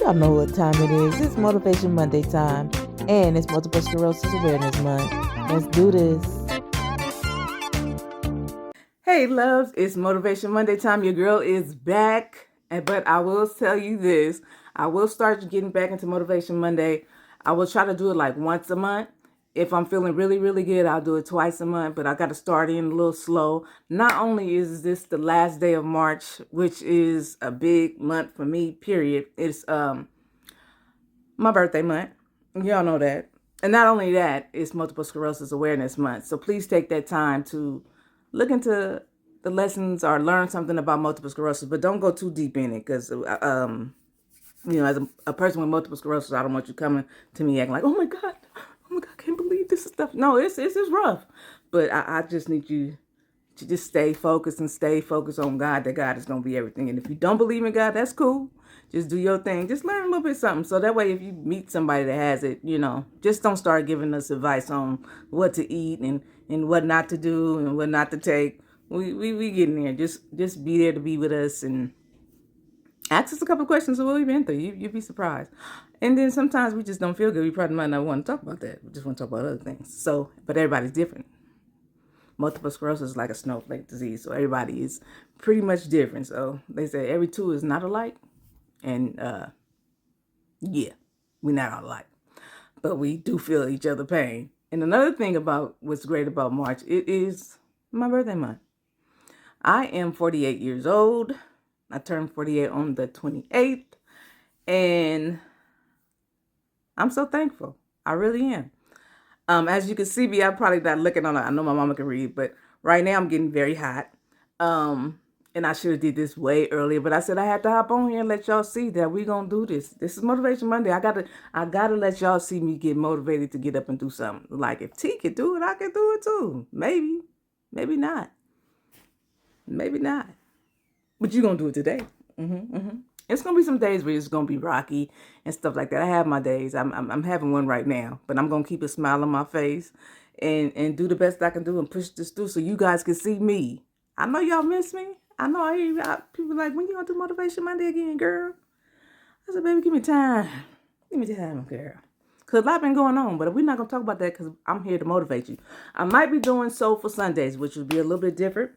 Y'all know what time it is. It's Motivation Monday time, and it's Multiple Sclerosis Awareness Month. Let's do this. Hey, loves, it's Motivation Monday time. Your girl is back. But I will tell you this. I will start getting back into Motivation Monday. I will try to do it like once a month. If I'm feeling really, really good, I'll do it twice a month. But I got to start in a little slow. Not only is this the last day of March, which is a big month for me, period. It's my birthday month. Y'all know that. And not only that, it's Multiple Sclerosis Awareness Month. So please take that time to look into the lessons or learn something about multiple sclerosis, but don't go too deep in it because, as a person with multiple sclerosis, I don't want you coming to me acting like, oh my God, I can't believe this stuff. No, it's rough, but I just need you to just stay focused and stay focused on God, that God is going to be everything. And if you don't believe in God, that's cool. Just do your thing. Just learn a little bit something. So that way, if you meet somebody that has it, just don't start giving us advice on what to eat and what not to do and what not to take. We get in there. Just be there to be with us and ask us a couple of questions of what we've been through. You'd be surprised. And then sometimes we just don't feel good. We probably might not want to talk about that. We just want to talk about other things. So, but everybody's different. Multiple sclerosis is like a snowflake disease, so everybody is pretty much different. So they say every two is not alike, and yeah, we're not all alike, but we do feel each other pain. And another thing about what's great about March, it is my birthday month. I am 48 years old. I turned 48 on the 28th, and I'm so thankful. I really am. As you can see me, I'm probably not looking on it. I know my mama can read, but right now I'm getting very hot. And I should have did this way earlier, but I said I had to hop on here and let y'all see that we gonna do this. This is Motivation Monday. I gotta let y'all see me get motivated to get up and do something. Like if T could do it, I can do it too. Maybe, maybe not, maybe not. But you're gonna do it today. It's gonna be some days where it's gonna be rocky and stuff like that. I have my days. I'm having one right now, but I'm gonna keep a smile on my face and do the best I can do and push this through so you guys can see me. I know y'all miss me. I know I hear people like, when you gonna do Motivation Monday again, girl? I said, baby, give me time. Give me time, girl. Because a lot been going on, but we're not gonna talk about that because I'm here to motivate you. I might be doing Soulful Sundays, which would be a little bit different.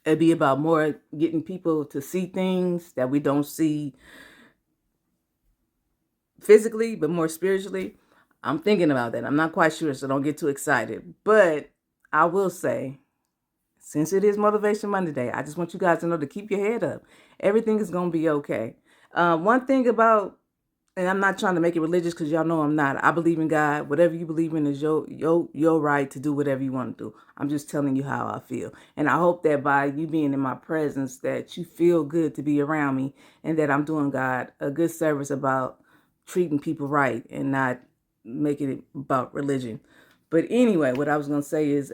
It'd be about more getting people to see things that we don't see physically, but more spiritually. I'm thinking about that. I'm not quite sure, so don't get too excited. But I will say, since it is Motivation Monday, I just want you guys to know to keep your head up. Everything is going to be okay. One thing about, and I'm not trying to make it religious because y'all know I'm not. I believe in God. Whatever you believe in is your right to do whatever you want to do. I'm just telling you how I feel. And I hope that by you being in my presence that you feel good to be around me and that I'm doing God a good service about treating people right and not making it about religion. But anyway, what I was going to say is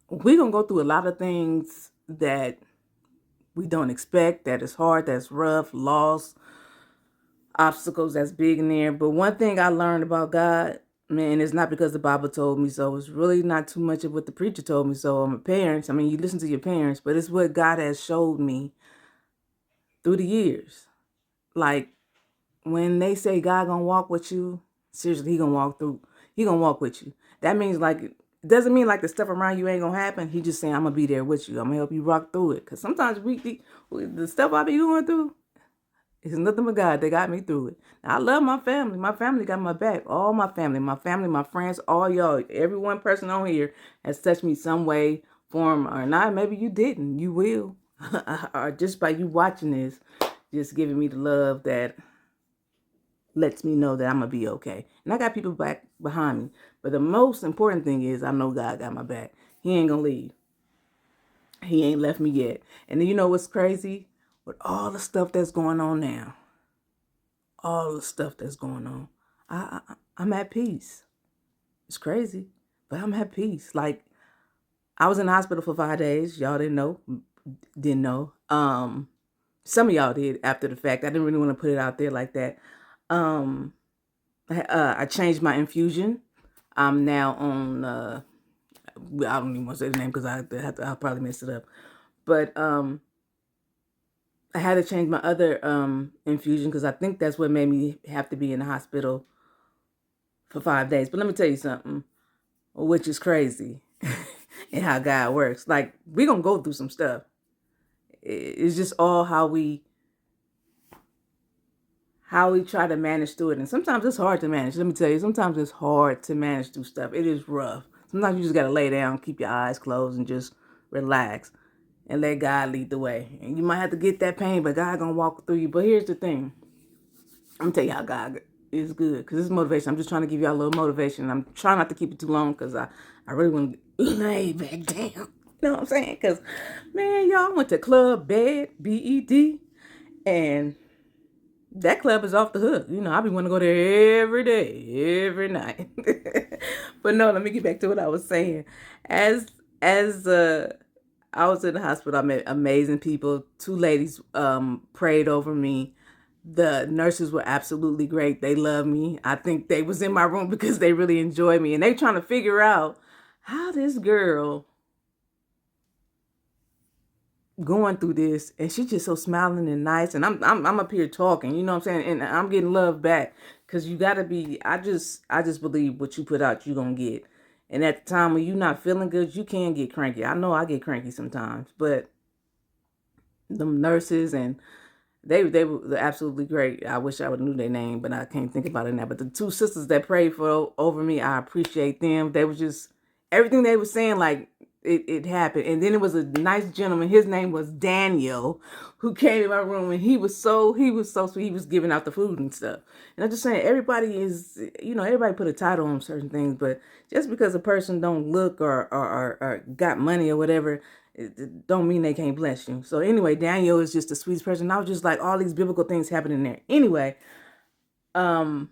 we're going to go through a lot of things that we don't expect, that is hard, that's rough, loss, obstacles that's big in there. But one thing I learned about God, man, it's not because the Bible told me so. It's really not too much of what the preacher told me so. I'm a parent. I mean, you listen to your parents, but it's what God has showed me through the years. Like when they say God gonna walk with you, seriously, he gonna walk with you. That means like, it doesn't mean like the stuff around you ain't gonna happen. He just saying, I'm gonna be there with you. I'm gonna help you rock through it. Cause sometimes the stuff I be going through, it's nothing but God that got me through it. Now, I love my family. My family got my back. All my family, my friends, all y'all. Every one person on here has touched me some way, form, or not. Maybe you didn't. You will. Or just by you watching this, just giving me the love that lets me know that I'm going to be okay. And I got people back behind me. But the most important thing is I know God got my back. He ain't going to leave. He ain't left me yet. And then you know what's crazy? With all the stuff that's going on now, all the stuff that's going on, I'm at peace. It's crazy, but I'm at peace. Like, I was in the hospital for 5 days. Y'all didn't know. Some of y'all did after the fact. I didn't really want to put it out there like that. I changed my infusion. I'm now on, I don't even want to say the name because I'll probably mess it up. But I had to change my other infusion because I think that's what made me have to be in the hospital for 5 days. But let me tell you something, which is crazy, and how God works. Like, we're gonna go through some stuff. It's just all how we try to manage through it. And sometimes it's hard to manage. Let me tell you, sometimes it's hard to manage through stuff. It is rough. Sometimes you just gotta lay down, keep your eyes closed, and just relax and let God lead the way. And you might have to get that pain, but God gonna walk through you. But here's the thing. I'm gonna tell you how God is good, because it's motivation. I'm just trying to give y'all a little motivation. I'm trying not to keep it too long because I really want to lay back down. You know what I'm saying? Because, man, y'all went to Club Bed, BED, and that club is off the hook. You know, I be wanting to go there every day, every night. But no, let me get back to what I was saying. As I was in the hospital, I met amazing people. 2 ladies prayed over me. The nurses were absolutely great. They love me. I think they was in my room because they really enjoy me, and they trying to figure out how this girl going through this, and she's just so smiling and nice, and I'm up here talking, you know what I'm saying, and I'm getting love back, because you gotta be, I just believe what you put out, you're gonna get. And at the time when you're not feeling good, you can get cranky. I know I get cranky sometimes, but them nurses, and they were absolutely great. I wish I would have knew their name, but I can't think about it now. But the 2 sisters that prayed over me, I appreciate them. They was just, everything they were saying, like, it happened. And then it was a nice gentleman. His name was Daniel, who came in my room, and he was so sweet. He was giving out the food and stuff. And I'm just saying, everybody is, everybody put a title on certain things, but just because a person don't look or got money or whatever, it don't mean they can't bless you. So anyway, Daniel is just the sweetest person. I was just like, all these biblical things happening there. Anyway, my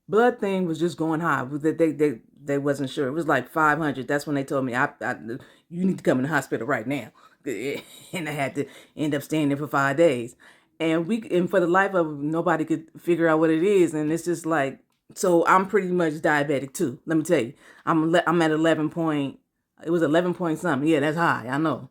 blood thing was just going high. They wasn't sure. It was like 500. That's when they told me, you need to come in the hospital right now. And I had to end up staying there for 5 days. And for the life of nobody could figure out what it is. And it's just like, so I'm pretty much diabetic too. Let me tell you, I'm at 11 point. It was 11 point something. Yeah, that's high. I know.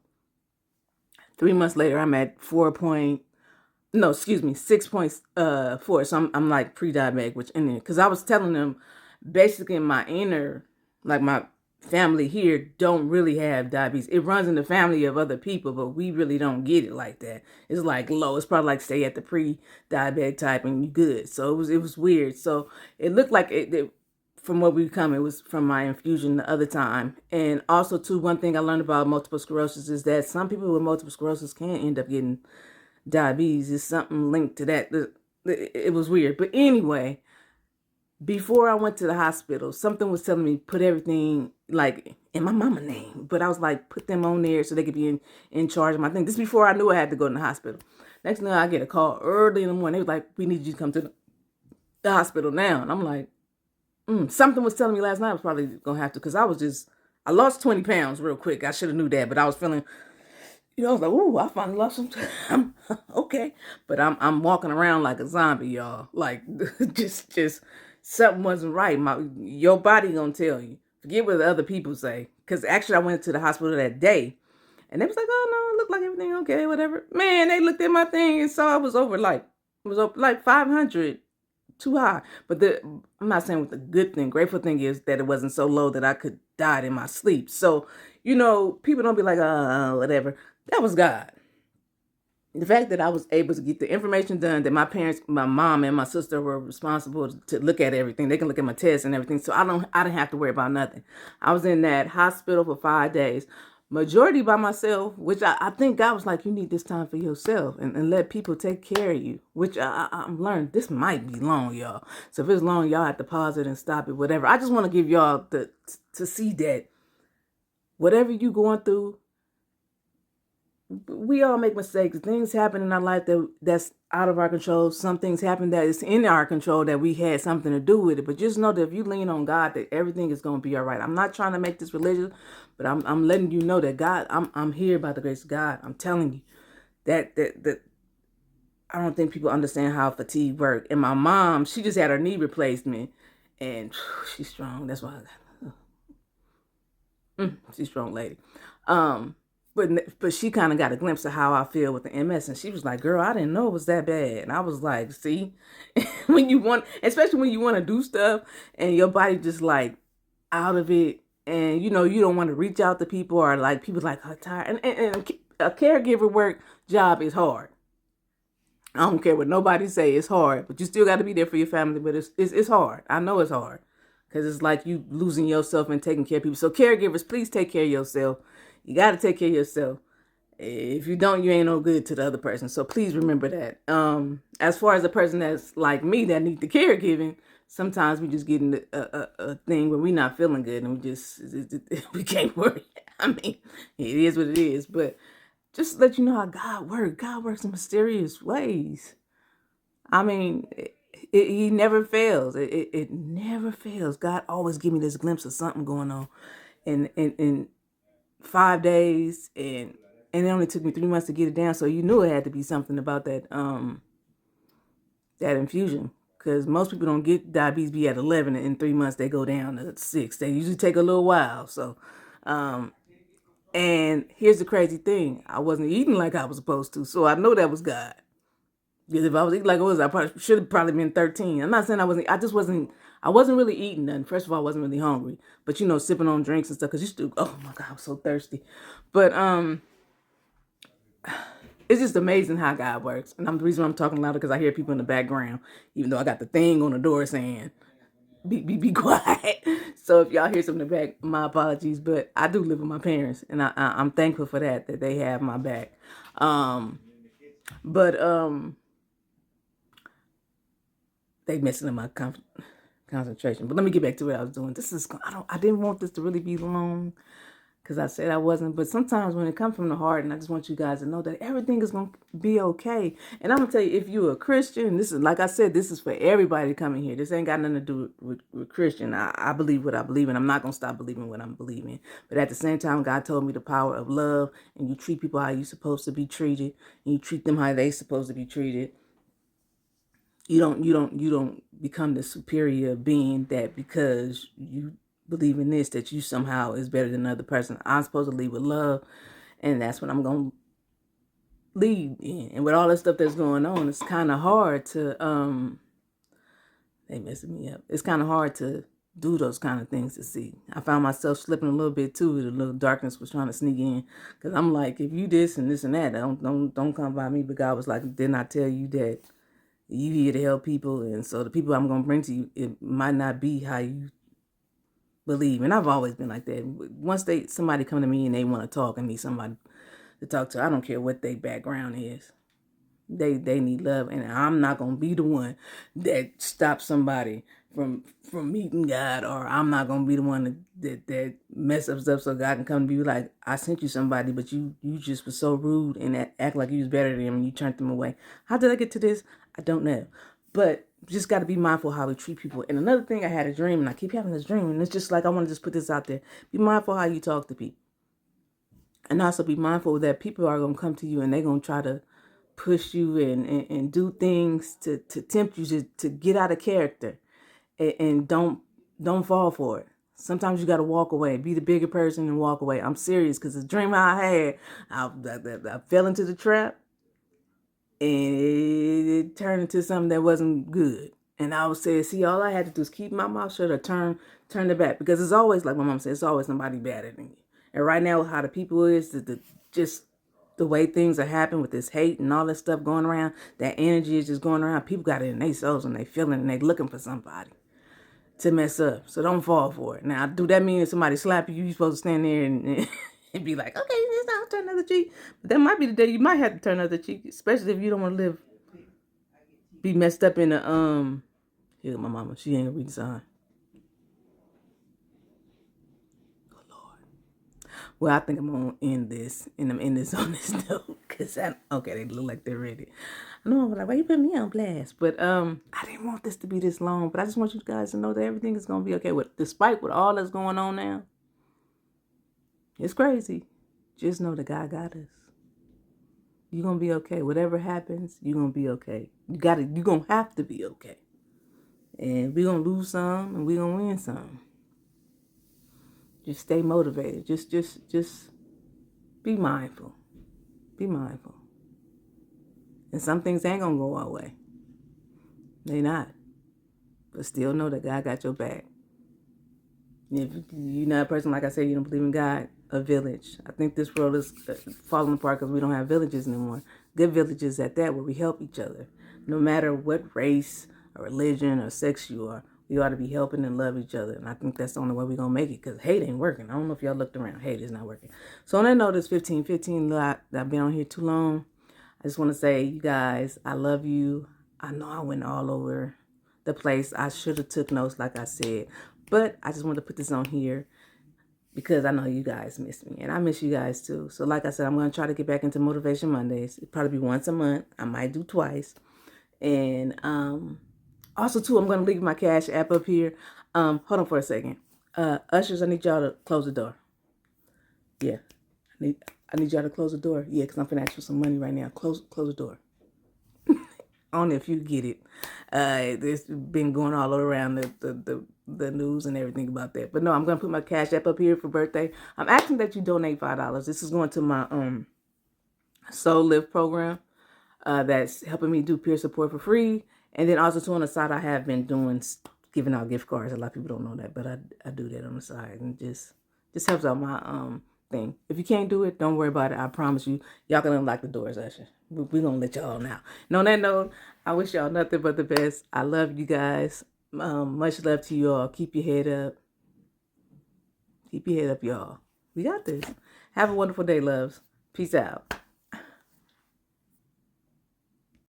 3 months later, I'm at 6.4. So I'm like pre-diabetic, which in there, because I was telling them, basically my my family here don't really have diabetes. It runs in the family of other people, but we really don't get it like that. It's like low. It's probably like stay at the pre-diabetic type and you good. So it was weird. So it looked like it from what we come, it was from my infusion the other time. And also too, one thing I learned about multiple sclerosis is that some people with multiple sclerosis can end up getting diabetes. It's something linked to that. It was weird. But anyway, before I went to the hospital, something was telling me put everything like in my mama name. But I was like, put them on there so they could be in charge of my thing. This before I knew I had to go to the hospital. Next thing I get a call early in the morning. They was like, we need you to come to the hospital now. And I'm like, something was telling me last night I was probably going to have to, because I lost 20 pounds real quick. I should have knew that, but I was feeling, I was like, ooh, I finally lost some time. Okay. But I'm walking around like a zombie, y'all. Like, just something wasn't right. Your body gonna tell you. Forget what the other people say. Because actually, I went to the hospital that day, and they was like, oh, no, it looked like everything okay, whatever. Man, they looked at my thing and saw it was over like 500. Too high. But I'm not saying what the good thing, grateful thing is that it wasn't so low that I could die in my sleep. So, people don't be like, whatever. That was God. The fact that I was able to get the information done, that my parents, my mom and my sister were responsible to look at everything. They can look at my tests and everything. So I didn't have to worry about nothing. I was in that hospital for 5 days. Majority by myself, which I think God was like, you need this time for yourself and let people take care of you, which I'm learned this might be long, y'all. So if it's long, y'all have to pause it and stop it, whatever. I just want to give y'all to see that whatever you going through, we all make mistakes. Things happen in our life that's out of our control. Some things happen that is in our control that we had something to do with it. But just know that if you lean on God, that everything is going to be all right. I'm not trying to make this religious, but I'm letting you know that God, I'm here by the grace of God. I'm telling you that I don't think people understand how fatigue works. And my mom, she just had her knee replacement, and she's strong. That's why she's a strong lady. but she kind of got a glimpse of how I feel with the MS, and she was like, "Girl, I didn't know it was that bad." And I was like, "See, when you want, especially when you want to do stuff, and your body just like out of it, and you know you don't want to reach out to people, or like people like I'm tired, and a caregiver work job is hard. I don't care what nobody say, it's hard, but you still got to be there for your family. But it's hard. I know it's hard because it's like you losing yourself and taking care of people. So caregivers, please take care of yourself. You got to take care of yourself. If you don't, you ain't no good to the other person. So please remember that. As far as a person that's like me that need the caregiving, sometimes we just get in a thing where we not feeling good and we can't work. I mean, it is what it is. But just to let you know how God works. God works in mysterious ways. I mean, he never fails. It never fails. God always give me this glimpse of something going on in 5 days, and it only took me 3 months to get it down. So you knew it had to be something about that infusion, because most people don't get diabetes B at 11, and in 3 months they go down to 6. They usually take a little while. So, and here's the crazy thing: I wasn't eating like I was supposed to, so I know that was God. Because if I was eating like I was, I probably should have probably been 13. I'm not saying I wasn't. I wasn't really eating nothing. First of all, I wasn't really hungry, but you know, sipping on drinks and stuff. Cause used to. Oh my God, I'm so thirsty. But it's just amazing how God works. And the reason I'm talking louder because I hear people in the background, even though I got the thing on the door saying, be quiet. So if y'all hear something in the back, my apologies. But I do live with my parents, and I'm thankful for that they have my back. But they messing in my concentration. But let me get back to what I was doing. I didn't want this to really be long, because I said I wasn't. But sometimes when it comes from the heart, and I just want you guys to know that everything is going to be okay. And I'm going to tell you, if you're a Christian, this is, like I said, this is for everybody coming here. This ain't got nothing to do with Christian. I believe what I believe, and I'm not going to stop believing what I'm believing. But at the same time, God told me the power of love, and you treat people how you're supposed to be treated, and you treat them how they supposed to be treated. You don't become the superior being that because you believe in this, that you somehow is better than another person. I'm supposed to lead with love, and that's what I'm going to lead in. And with all the stuff that's going on, it's kind of hard to, they messing me up. It's kind of hard to do those kind of things to see. I found myself slipping a little bit too. The little darkness was trying to sneak in, because I'm like, if you this and this and that, don't come by me. But God was like, didn't I tell you that you here to help people? And so the people I'm going to bring to you, it might not be how you believe. And I've always been like that. Once somebody come to me and they want to talk and need somebody to talk to, I don't care what their background is. They need love, and I'm not going to be the one that stops somebody from meeting God, or I'm not going to be the one that mess up stuff so God can come to be like, I sent you somebody, but you just was so rude and act like you was better than them, and you turned them away. How did I get to this? I don't know. But just got to be mindful how we treat people. And another thing, I had a dream, and I keep having this dream, and it's just like, I want to just put this out there. Be mindful how you talk to people. And also be mindful that people are going to come to you and they're going to try to push you and do things to tempt you to get out of character, and don't fall for it. Sometimes you got to walk away, be the bigger person and walk away. I'm serious, because the dream I had, I fell into the trap, and it turned into something that wasn't good. And I was saying, see, all I had to do is keep my mouth shut or turn it back, because it's always, like my mom said, it's always somebody better than you. And right now, how the people is, just the way things are happening with this hate and all this stuff going around, that energy is just going around. People got it in their souls, and they feeling, and they looking for somebody to mess up. So don't fall for it. Now, do that mean if somebody slap you, you're supposed to stand there and be like, okay, this I'll turn another cheek? But that might be the day you might have to turn another cheek, especially if you don't want to be messed up in the Here, my mama, she ain't gonna read the sign. Well, I think I'm gonna end this, and I'm ending this on this note, because okay, they look like they're ready. I know, I'm like, why you putting me on blast? But I didn't want this to be this long, but I just want you guys to know that everything is gonna be okay. Despite what all that's going on now, it's crazy. Just know that God got us. You're gonna be okay. Whatever happens, you're gonna be okay. You're gonna have to be okay. And we're gonna lose some, and we're gonna win some. Just stay motivated. Just be mindful. Be mindful. And some things ain't gonna go our way. They not. But still know that God got your back. If you're not a person, like I said, you don't believe in God, a village. I think this world is falling apart because we don't have villages anymore. Good villages at that, where we help each other. No matter what race or religion or sex you are, we ought to be helping and love each other. And I think that's the only way we're going to make it, because hate ain't working. I don't know if y'all looked around. Hate is not working. So on that note, it's 15:15. I've been on here too long. I just want to say, you guys, I love you. I know I went all over the place. I should have took notes, like I said. But I just wanted to put this on here because I know you guys miss me. And I miss you guys too. So like I said, I'm going to try to get back into Motivation Mondays. It'll probably be once a month. I might do twice. And also too, I'm going to leave my Cash App up here. Hold on for a second. Ushers, I need y'all to close the door. Yeah. I need y'all to close the door. Yeah, because I'm finna ask for some money right now. Close the door. I don't know if you get it. It's been going all around the news and everything about that. But no, I'm going to put my Cash App up here for birthday. I'm asking that you donate $5. This is going to my Soul Lift program that's helping me do peer support for free. And then also too, on the side, I have been giving out gift cards. A lot of people don't know that, but I do that on the side. And just helps out my thing. If you can't do it, don't worry about it. I promise you, y'all can unlock the doors, Usher. We're going to let y'all know. And on that note, I wish y'all nothing but the best. I love you guys. Much love to you all. Keep your head up. Keep your head up, y'all. We got this. Have a wonderful day, loves. Peace out.